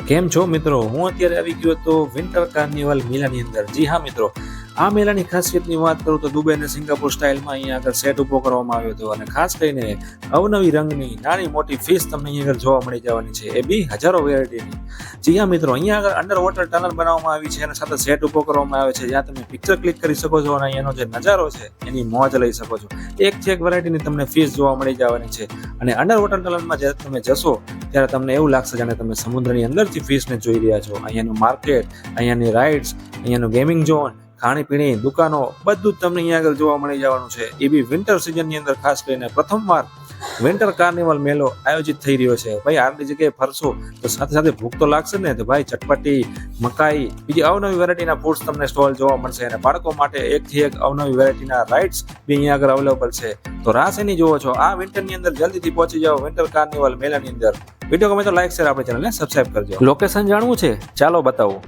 કેમ છો મિત્રો? હું અત્યારે આવી ગયો હતો વિન્ટર કાર્નિવલ મેળાની અંદર. જી હા મિત્રો, આ મેળાની ખાસિયતની વાત કરું તો દુબઈ અને સિંગાપુર સ્ટાઇલમાં અહીંયા આગળ સેટ ઊભો કરવામાં આવ્યો હતો અને ખાસ કરીને અવનવી રંગની નાની મોટી ફિશ તમને અહીંયા આગળ જોવા મળી જવાની છે, એ બી હજારો વેરાયટીની. જી હા મિત્રો, અહીંયા આગળ અંડર વોટર ટનલ બનાવવામાં આવી છે અને સાથે સેટ ઊભો કરવામાં આવે છે, જ્યાં તમે પિક્ચર ક્લિક કરી શકો છો અને અહીંયાનો જે નજારો છે એની મોજ લઈ શકો છો. એકથી એક વેરાયટીની તમને ફિશ જોવા મળી જવાની છે અને અંડર વોટર ટનલમાં જે તમે જશો ત્યારે તમને એવું લાગશે જાણે તમે સમુદ્રની અંદરથી ફિશને જોઈ રહ્યા છો. અહીંયાનું માર્કેટ, અહીંયાની રાઇડ્સ, અહીંયાનું ગેમિંગ ઝોન, ખાણીપીણી દુકાનો બધું જ તમને અહીંયા આગળ જોવા મળી જવાનું છે. એ બી વિન્ટર સિઝનની અંદર ખાસ કરીને પ્રથમવાર વિન્ટર કાર્નિવલ મેળો આયોજિત થઈ રહ્યો છે. ભાઈ આટલી જગ્યાએ ફરશો તો સાથે સાથે ભૂખ તો લાગશે ને, તો ભાઈ ચટપટી, મકાઈ, બીજી અવનવી વેરાયટીના ફૂડ્સ તમને સ્ટોલ જોવા મળશે અને બાળકો માટે એકથી એક અવનવી વેરાયટીના રાઇડ્સ બી અહીંયા આગળ અવેલેબલ છે. તો રાહ શેની જોવો છો? આ વિન્ટરની અંદર જલ્દીથી પહોંચી જાઓ વિન્ટર કાર્નિવલ મેળાની અંદર. વિડીયો ગમે તો લાઈક શેર, આપણી ચેનલને સબસ્ક્રાઇબ કરજો. લોકેશન જાણવું છે? ચાલો બતાવો.